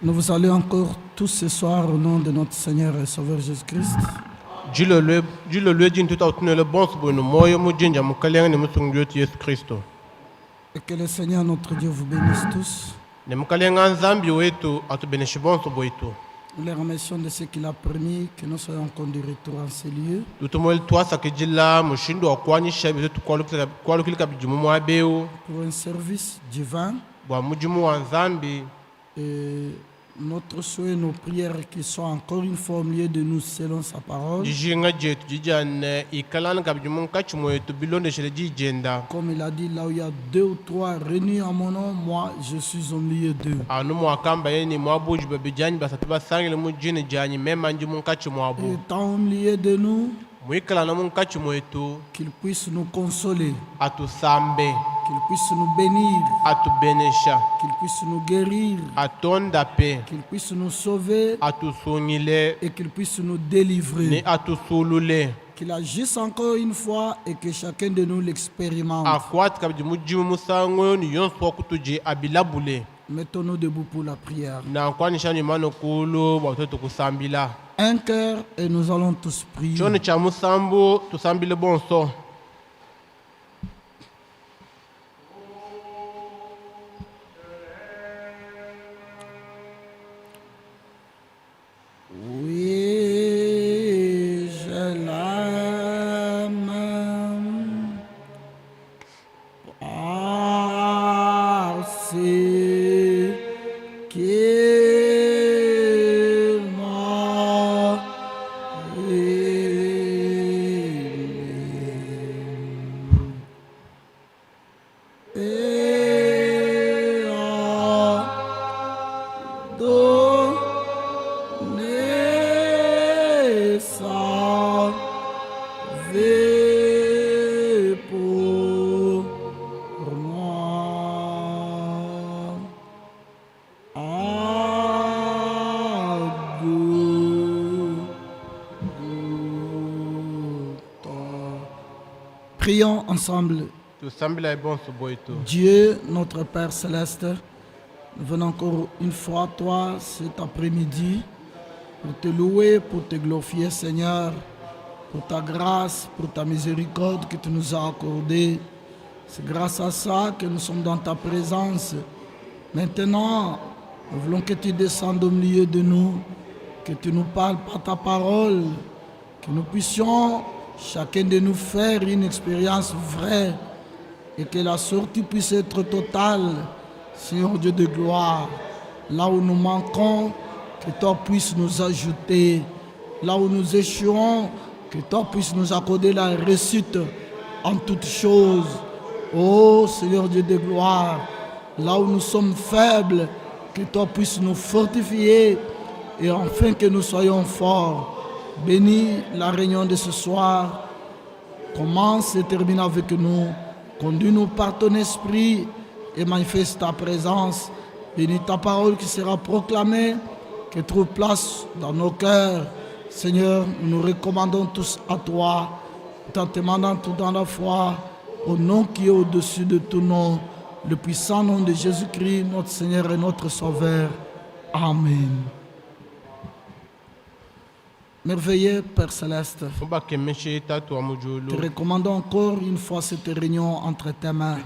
Nous vous saluons encore tous ce soir au nom de notre Seigneur et Sauveur Jésus-Christ. Et que le Seigneur notre Dieu vous bénisse tous. Nous les remercions de ce qu'il a permis que nous soyons encore de retour en ces lieux. Pour un service divin. Et notre souhait, nos prières qui sont encore une fois au milieu de nous selon sa parole. Comme il a dit, là où il y a 2 ou 3 réunis en mon nom, moi je suis au milieu d'eux. Et étant au milieu de nous, qu'il puisse nous consoler, qu'il puisse nous bénir, qu'il puisse nous guérir, qu'il puisse nous sauver et qu'il puisse nous délivrer. Qu'il agisse encore une fois et que chacun de nous l'expérimente. Mettons-nous debout pour la prière. Un cœur et nous allons tous prier. Oui, je l'aime. Parce qu'il m'a aimé. Et a donné sa vie pour moi. Prions ensemble. Dieu, notre Père Céleste, nous venons encore une fois à toi cet après-midi pour te louer, pour te glorifier, Seigneur, pour ta grâce, pour ta miséricorde que tu nous as accordée. C'est grâce à ça que nous sommes dans ta présence. Maintenant, nous voulons que tu descendes au milieu de nous, que tu nous parles par ta parole, que nous puissions, chacun de nous, faire une expérience vraie et que la sortie puisse être totale, Seigneur Dieu de gloire. Là où nous manquons, que toi puisses nous ajouter. Là où nous échouons, que toi puisses nous accorder la réussite en toutes choses. Oh Seigneur Dieu de gloire, là où nous sommes faibles, que toi puisses nous fortifier et enfin que nous soyons forts. Bénis la réunion de ce soir. Commence et termine avec nous. Conduis-nous par ton esprit et manifeste ta présence. Bénis ta parole qui sera proclamée, qui trouve place dans nos cœurs. Seigneur, nous nous recommandons tous à toi, en te demandant tout dans la foi, au nom qui est au-dessus de tout nom, le puissant nom de Jésus-Christ, notre Seigneur et notre Sauveur. Amen. Merveilleux Père Céleste, te recommandons encore une fois cette réunion entre tes mains.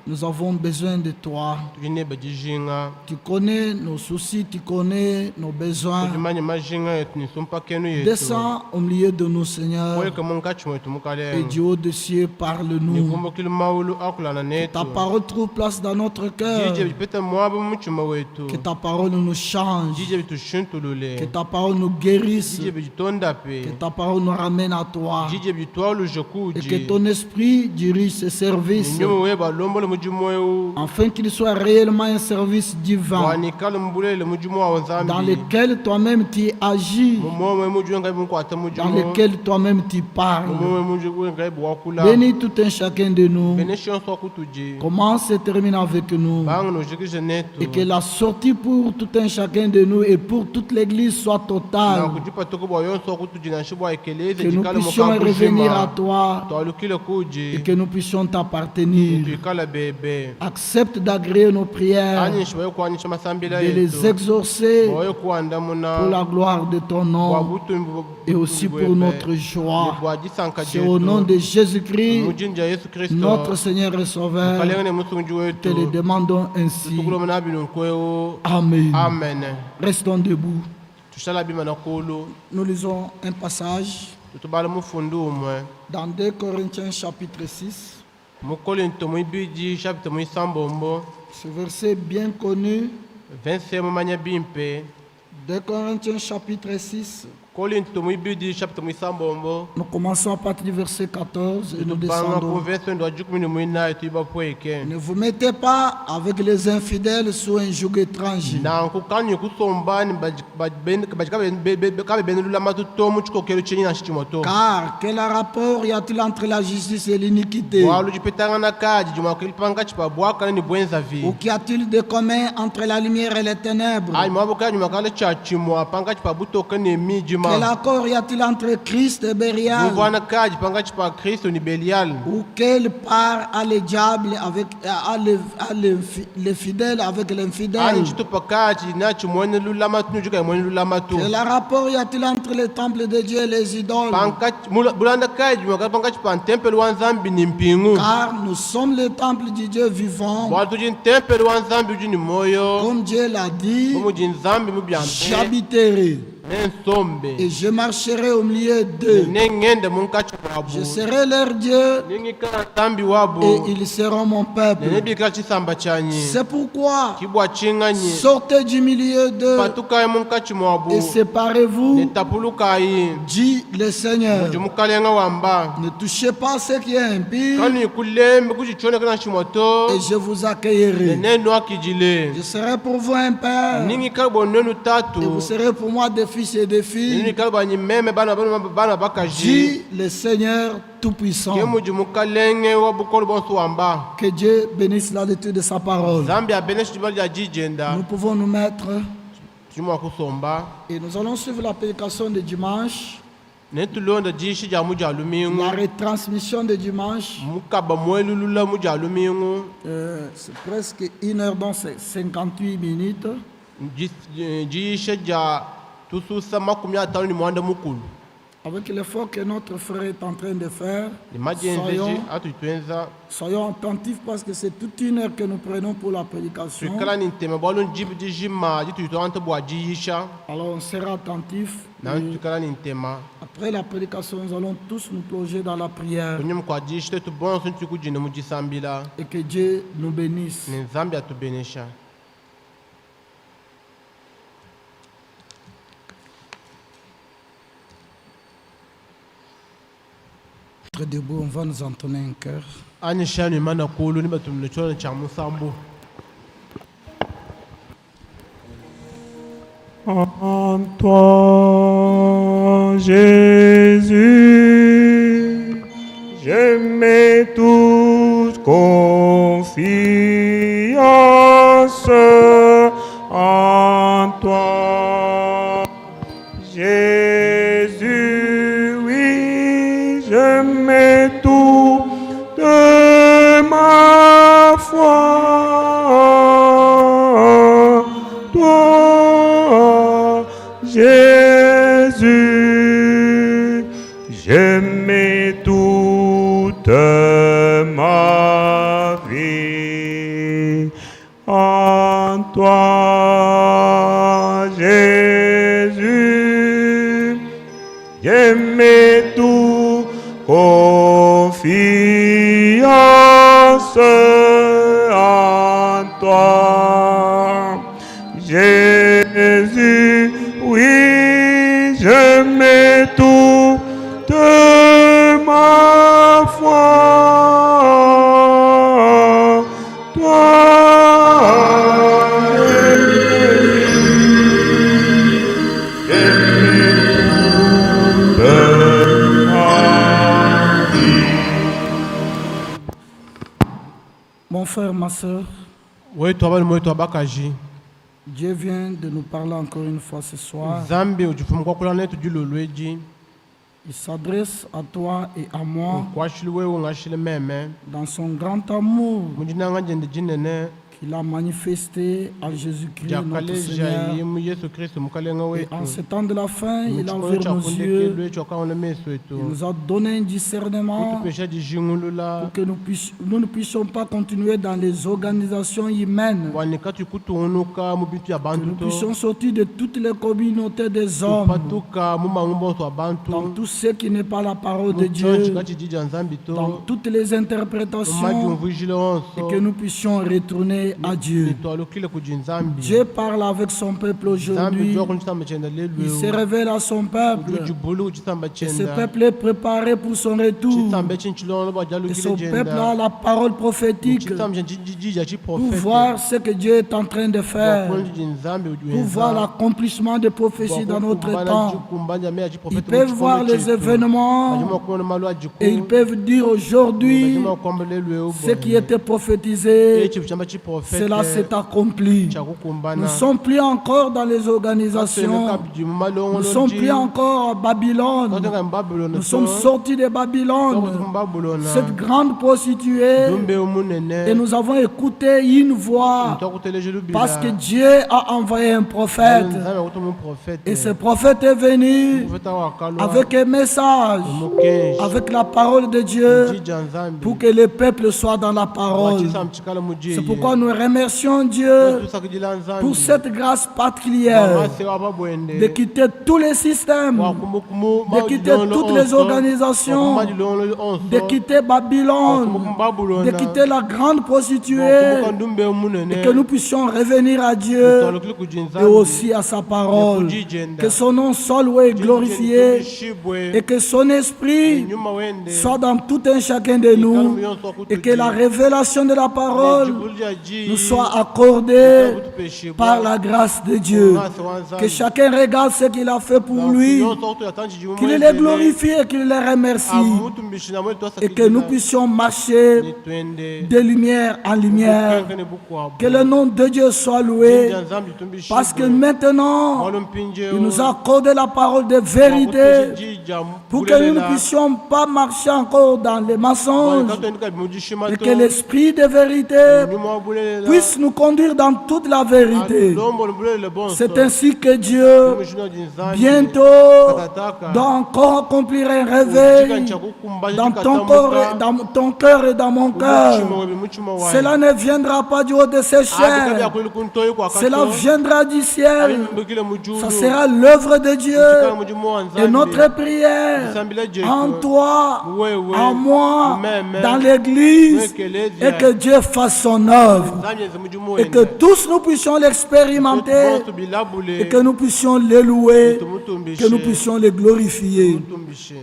Nous avons besoin de toi. Tu connais nos soucis, tu connais nos besoins. Descends au milieu de nous, Seigneur. Et du haut des cieux, parle-nous. Que ta parole trouve place dans notre cœur. Que ta parole nous change. Que ta parole nous guérisse, que ta parole nous ramène à toi, et que ton esprit dirige ce service, afin qu'il soit réellement un service divin, dans lequel toi-même tu agis, dans lequel toi-même tu parles. Bénis tout un chacun de nous, commence et termine avec nous, et que la sortie pour tout un chacun de nous et pour toute l'église soit totale, que nous puissions revenir à toi et que nous puissions t'appartenir. Accepte d'agréer nos prières, de les exaucer pour la gloire de ton nom et aussi pour notre joie. C'est au nom de Jésus-Christ, notre Seigneur et Sauveur, te le demandons ainsi. Amen. Amen. Restons debout. Nous lisons un passage dans 2 Corinthiens chapitre 6. Ce verset bien connu, 2 Corinthiens chapitre 6. Nous commençons à partir du verset 14 et nous descendons. Ne vous mettez pas avec les infidèles sous un joug étranger. Car quel rapport y a-t-il entre la justice et l'iniquité? Ou qu'y a-t-il de commun entre la lumière et les ténèbres? Quel accord y a-t-il entre Christ et Bérial? Ou quelle part a le diable avec les fidèles avec l'infidèle? Quel rapport y a-t-il entre le temple de Dieu et les idoles? Car nous sommes le temple du Dieu vivant. Comme Dieu l'a dit, j'habiterai et je marcherai au milieu d'eux. Je serai leur Dieu et ils seront mon peuple. C'est pourquoi sortez du milieu d'eux et séparez-vous, dit le Seigneur. Ne touchez pas ce qui est impie et je vous accueillerai. Je serai pour vous un père et vous serez pour moi des fils et des filles, dit le Seigneur Tout-Puissant. Que Dieu bénisse la lecture de sa parole. Nous pouvons nous mettre et nous allons suivre la prédication de dimanche, la retransmission de dimanche. C'est presque 1 heure dans 58 minutes. Avec l'effort que notre frère est en train de faire, soyons attentifs parce que c'est toute 1 heure que nous prenons pour la prédication. Alors on sera attentifs. Après la prédication, nous allons tous nous plonger dans la prière. Et que Dieu nous bénisse. Debout, on va nous entonner un cœur. En toi, Jésus, je mets toute confiance. En toi, Jésus, oui, je mets tout de ma foi. Toi, Jésus, je mets toute ma vie. En toi, Jésus, je mets tout confiance. En toi, Jésus, oui, je mets tout de ma foi. Mon frère, ma soeur, Dieu vient de nous parler encore une fois ce soir. Zambi ujifumu kwa kula netu julu lweji Il s'adresse à toi et à moi kwa shilwe ungashile meme dans son grand amour mujinanga jende jinene qu'il a manifesté en Jésus-Christ notre jakaleja Seigneur. yimu Yesu Kristo mukalenga Et wetu en ce temps de la fin, il a muchikono ouvert nos chakundeke yeux. lwetu akaona meso etu Il nous a donné un discernement kutupesha jijingulula pour que nous ne puissions pas continuer dans les organisations humaines. wanika tukutuunuka mu bintu ya Que bantu nous to puissions sortir de toutes les communautés des hommes, tupatuka mu mangumboso wa bantu dans tout ce qui n'est pas la parole de muchonchi Dieu, kachijija nzambi dans to toutes les interprétations, majumvujile et onso que nous puissions retourner à Dieu. nitwalukile kuji nzambi Dieu parle avec son peuple nzambi aujourd'hui. jwa kunchisamba chenda Il se lelweu révèle à son peuple. ujubulu kuchisamba Et ce chenda peuple est préparé pour son retour. chisambe chinchilono Et bajalukile son peuple a jenda la parole prophétique chisambe chinchijija pour chiprofete voir ce que Dieu est en train de faire, wakunji nzambi pour voir l'accomplissement des prophéties dans notre temps. Ils peuvent voir les événements et ils peuvent dire aujourd'hui ce qui était prophétisé, cela s'est accompli. Nous ne sommes plus encore dans les organisations, nous ne sommes plus encore à Babylone, nous sommes sortis de Babylone, cette grande prostituée, et nous avons écouté une voix parce que Dieu a envoyé un prophète. Et ce prophète est venu avec un message, avec la parole de Dieu, pour que le peuple soit dans la parole. C'est pourquoi nous remercions Dieu pour cette grâce particulière de quitter tous les systèmes, de quitter toutes les organisations, de quitter Babylone, de quitter la grande prostituée, et que nous puissions revenir à Dieu et aussi à sa parole. Que son nom soit glorifié et que son esprit soit dans tout un chacun de nous et que la révélation de la parole nous soit accordée par la grâce de Dieu. Que chacun regarde ce qu'il a fait pour lui, qu'il le glorifie et qu'il le remercie et que nous puissions marcher de lumière en lumière. Que le nom de Dieu soit loué parce que maintenant il nous a accordé la parole de vérité pour que nous ne puissions pas marcher encore dans les mensonges et que l'esprit de vérité puisse nous conduire dans toute la vérité. C'est ainsi que Dieu bientôt doit encore accomplir un réveil dans ton corps, dans ton cœur et dans mon cœur. Cela ne viendra pas du haut de ses chairs, cela viendra du ciel. Ça sera l'œuvre de Dieu et notre prière en toi, en moi, dans l'église, et que Dieu fasse son œuvre et que tous nous puissions l'expérimenter et que nous puissions le louer, que nous puissions le glorifier.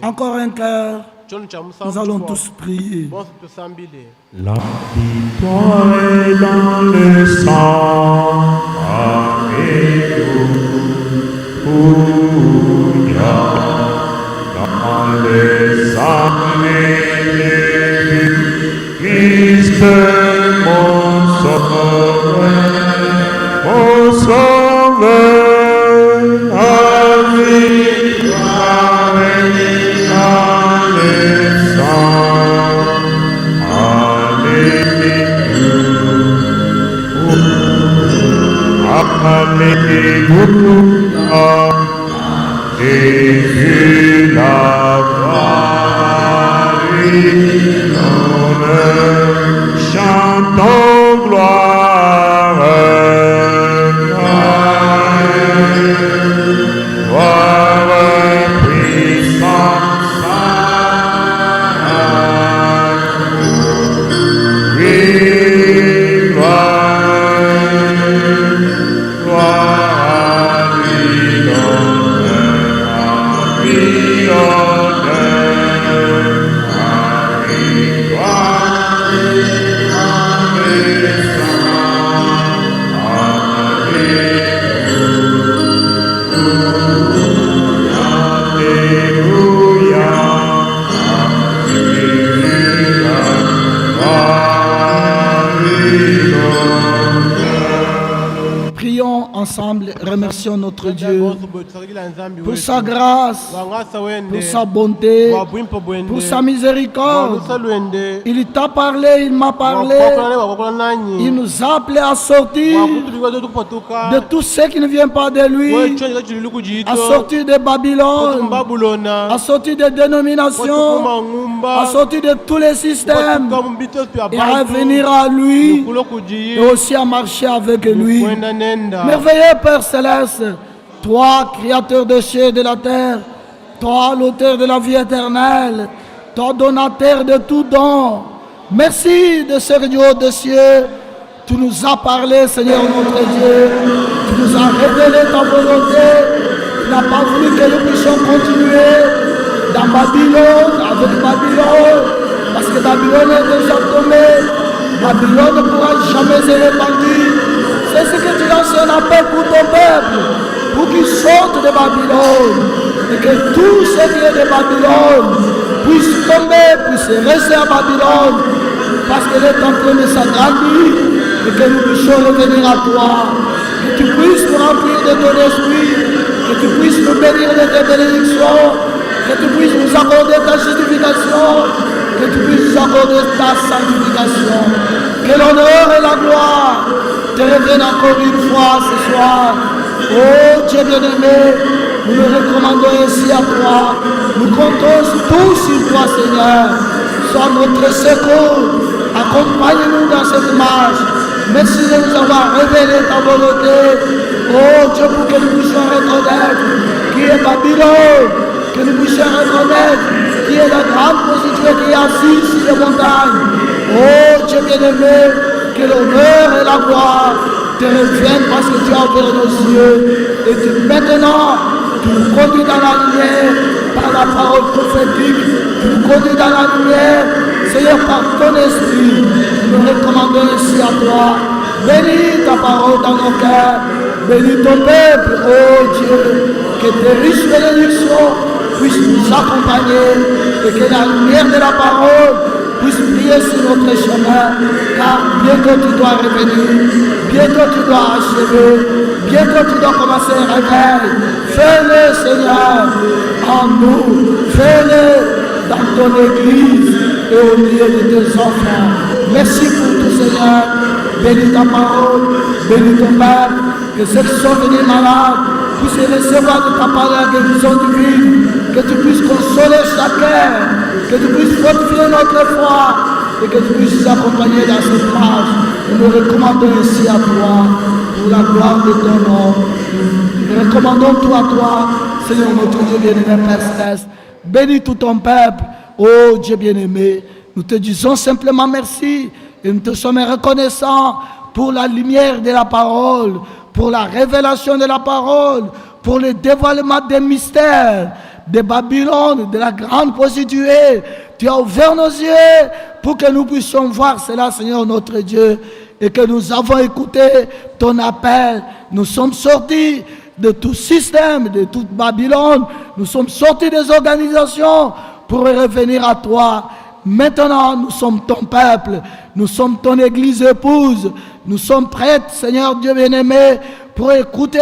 Encore un cœur, nous allons tous prier. La victoire est dans le sang. Alléluia. Dans le sang de Christ, mon sauveur, mon sauveur. La victoire est dans le sang. Alléluia. Jésus la gloire et l'honneur, chantons gloire. Gloire, puissance, oui, gloire, gloire, prions ensemble, remercions notre Dieu tusakila nzambi pour wetu. sa grâce, Wangasa wende. pour sa bonté, Wabwimpo bwende. pour sa miséricorde. Walusa lwende. Il t'a parlé, il m'a parlé. Wakola nanyi. Il nous a appelés à sortir Wakutuliwa zote kupatuka. de tout ce qui ne vient pas de lui, Wechonja chilulu kujito. à sortir de Babylone, Babylona. à sortir des dénominations, à sortir de tous les systèmes et à revenir à lui et aussi à marcher avec lui. Merveilleux Père Céleste, toi, créateur des cieux et de la terre, toi, l'auteur de la vie éternelle, toi, donateur de tout don, merci de ce Dieu des cieux. Tu nous as parlé, Seigneur notre Dieu, tu nous as révélé ta volonté, tu n'as pas voulu que nous puissions continuer dans Babylone, avec Babylone, parce que Babylone est déjà tombée, Babylone ne pourra jamais se répandir. C'est ce que tu lances un appel pour ton peuple, pour qu'ils sortent de Babylone, et que tout ce qui est de Babylone puisse tomber, puisse rester à Babylone, parce qu'elle est en train de s'agrandir, et que nous puissions revenir à toi, que tu puisses nous remplir de ton esprit, que tu puisses nous bénir de tes bénédictions, que tu puisses nous accorder ta justification, que tu puisses nous accorder ta sanctification, que l'honneur et la gloire te reviennent encore une fois ce soir. Oh Dieu bien-aimé, nous nous recommandons ainsi à toi, nous comptons tous sur toi Seigneur, sois notre secours, accompagne-nous dans cette marche. Merci de nous avoir révélé ta volonté. Oh Dieu, pour que nous puissions reconnaître qui est Babylone, que nous puissions reconnaître qui est la grande prostituée qui est assise sur les montagnes. Oh Dieu bien-aimé, que l'honneur et la gloire te reviennent parce que tu as ouvert nos yeux. Et maintenant, tu nous conduis dans la lumière par la parole prophétique. Tu nous conduis dans la lumière, Seigneur, par ton esprit. Nous recommandons ici à toi. Bénis ta parole dans nos cœurs. Bénis ton peuple, oh Dieu. Que tes riches bénédictions puissent nous accompagner et que la lumière de la parole puisse briller sur notre chemin. Car bientôt tu dois revenir. Bientôt tu dois achever. Bientôt tu dois commencer un réveil. Fais-le, Seigneur, en nous. Fais-le dans ton église et au milieu de tes enfants. Merci pour tout, Seigneur. Bénis ta parole, bénis ton peuple, que ceux qui sont venus malades puissent recevoir de ta parole la guérison divine, que tu puisses consoler chacun, que tu puisses fortifier notre foi et que tu puisses nous accompagner dans cette marche. Nous nous recommandons ici à toi pour la gloire de ton nom. Nous recommandons tout à toi, Seigneur notre Dieu bien-aimé, Père Céleste. Bénis tout ton peuple, ô Dieu bien-aimé. Nous te disons simplement merci et nous te sommes reconnaissants pour la lumière de la parole, pour la révélation de la parole, pour le dévoilement des mystères de Babylone, de la grande prostituée. Tu as ouvert nos yeux pour que nous puissions voir cela, Seigneur notre Dieu, et que nous avons écouté ton appel. Nous sommes sortis de tout système, de toute Babylone. Nous sommes sortis des organisations pour revenir à toi. Maintenant, nous sommes ton peuple, nous sommes ton église épouse, nous sommes prêts, Seigneur Dieu bien-aimé, pour écouter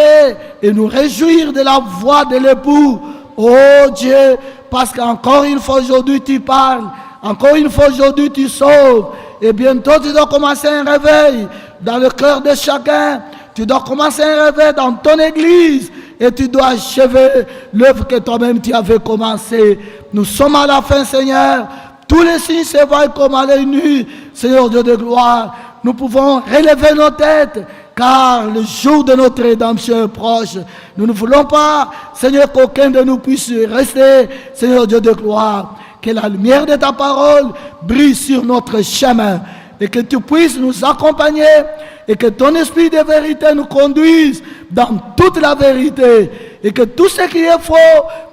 et nous réjouir de la voix de l'époux. Oh Dieu, parce qu'encore une fois aujourd'hui tu parles, encore une fois aujourd'hui tu sauves, et bientôt tu dois commencer un réveil dans le cœur de chacun, tu dois commencer un réveil dans ton église, et tu dois achever l'œuvre que toi-même tu avais commencé. Nous sommes à la fin, Seigneur. Tous les signes se voient comme à l'œil nu, Seigneur Dieu de gloire. Nous pouvons relever nos têtes, car le jour de notre rédemption est proche. Nous ne voulons pas, Seigneur, qu'aucun de nous puisse rester, Seigneur Dieu de gloire. Que la lumière de ta parole brille sur notre chemin, et que tu puisses nous accompagner, et que ton esprit de vérité nous conduise dans toute la vérité, et que tout ce qui est faux,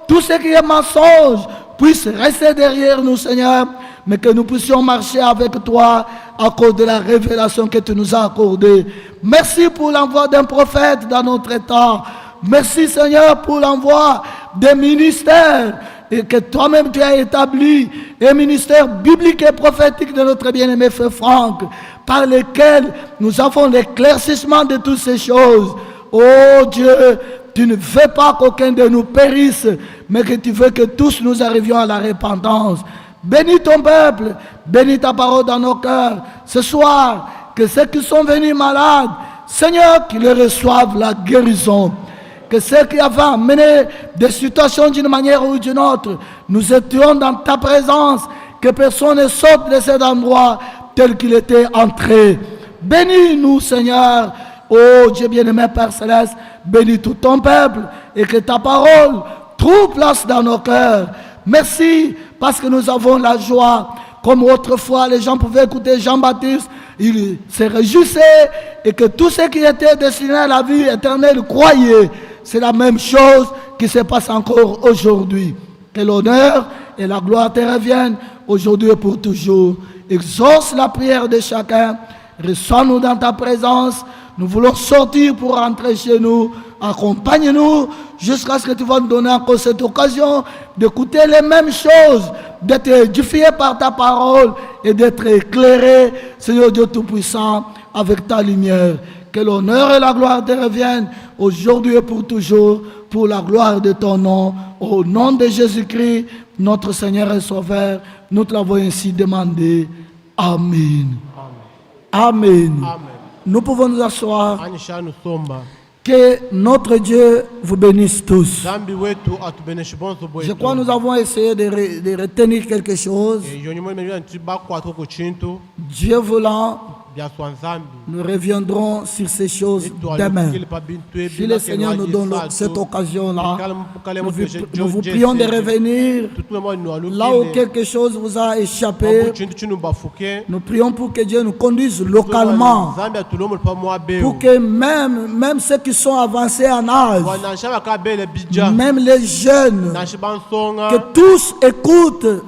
tout ce qui est mensonge, puisse rester derrière nous, Seigneur, mais que nous puissions marcher avec toi à cause de la révélation que tu nous as accordée. Merci pour l'envoi d'un prophète dans notre temps. Merci, Seigneur, pour l'envoi des ministères et que toi-même tu as établi, un ministère biblique et prophétique de notre bien-aimé Frère Franck, par lesquels nous avons l'éclaircissement de toutes ces choses. Oh Dieu, tu ne veux pas qu'aucun de nous périsse, mais que tu veux que tous nous arrivions à la repentance. Bénis ton peuple, bénis ta parole dans nos cœurs. Ce soir, que ceux qui sont venus malades, Seigneur, qu'ils reçoivent la guérison. Que ceux qui avaient amené des situations d'une manière ou d'une autre, nous étions dans ta présence, que personne ne sorte de cet endroit tel qu'il était entré. Bénis-nous, Seigneur. Oh Dieu bien-aimé, Père Céleste, bénis tout ton peuple et que ta parole trouve place dans nos cœurs. Merci parce que nous avons la joie. Comme autrefois, les gens pouvaient écouter Jean-Baptiste, ils se réjouissaient et que tous ceux qui étaient destinés à la vie éternelle croyaient. C'est la même chose qui se passe encore aujourd'hui. Que l'honneur et la gloire te reviennent aujourd'hui et pour toujours. Exauce la prière de chacun. Reçois-nous dans ta présence. Nous voulons sortir pour rentrer chez nous. Accompagne-nous jusqu'à ce que tu vas nous donner encore cette occasion d'écouter les mêmes choses, d'être édifié par ta parole et d'être éclairé, Seigneur Dieu Tout-Puissant, avec ta lumière. Que l'honneur et la gloire te reviennent aujourd'hui et pour toujours, pour la gloire de ton nom. Au nom de Jésus-Christ, notre Seigneur et Sauveur, nous te l'avons ainsi demandé. Amen. Amen. Amen. Nous pouvons nous asseoir. Anisha nusomba. Que notre Dieu vous bénisse tous. Zambi wetu atubeneshe bonso bwetu. Je crois que nous avons essayé de retenir quelque chose. Yonyumo nimejua ntibakwa toko chintu Dieu voulant, bya swanzambi. nous reviendrons sur ces choses demain. Si le Seigneur nous donne cette occasion-là, nous vous prions de revenir là où quelque chose vous a échappé. Nous prions pour que Dieu nous conduise localement, pour que même ceux qui sont avancés en âge, même les jeunes, que tous écoutent,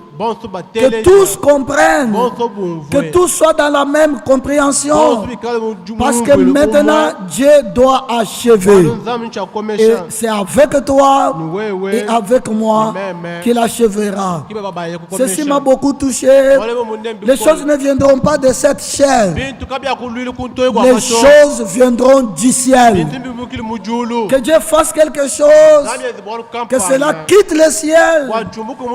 que tous comprennent, que tous soient dans la même compréhension, parce que maintenant Dieu doit achever. Et c'est avec toi et avec moi qu'il achèvera. Ceci m'a beaucoup touché. Les choses ne viendront pas de cette chair. Les choses viendront du ciel. Que Dieu fasse quelque chose, que cela quitte le ciel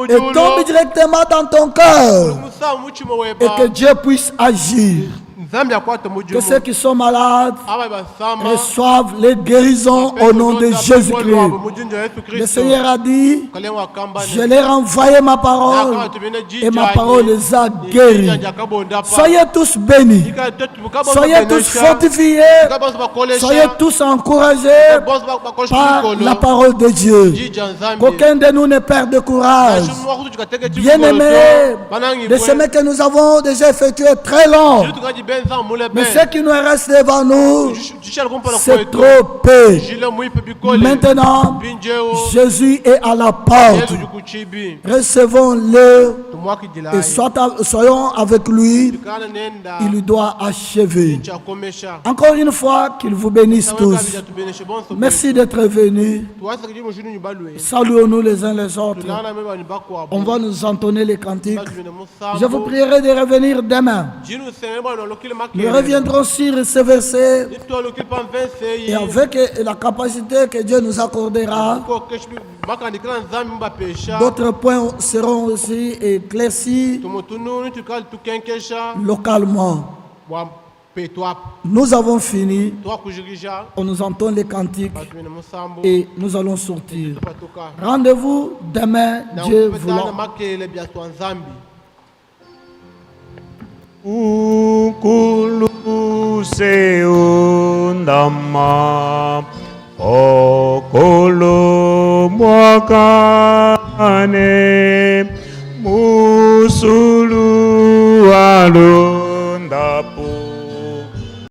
et tombe directement dans ton cœur et que Dieu puisse agir. Que ceux qui sont malades reçoivent les guérisons au nom de Jésus-Christ. Le Seigneur a dit, je leur ai envoyé ma parole et ma parole les a guéris. Soyez tous bénis, soyez tous fortifiés, soyez tous encouragés par la parole de Dieu. Qu'aucun de nous ne perde courage. Bien-aimés, le chemin que nous avons déjà effectué est très long. Mais ce qui nous reste devant nous, c'est trop peu. Maintenant, Jésus est à la porte. Recevons-le et soyons avec lui. Il lui doit achever. Encore une fois, qu'il vous bénisse tous. Merci d'être venus. Saluons-nous les uns les autres. On va nous entonner les cantiques. Je vous prierai de revenir demain. Nous reviendrons sur ce verset et avec la capacité que Dieu nous accordera, d'autres points seront aussi éclaircis localement. Nous avons fini. On nous entend les cantiques et nous allons sortir. Rendez-vous demain, Dieu voulant. Ukulu seundama okolo mwakane musulu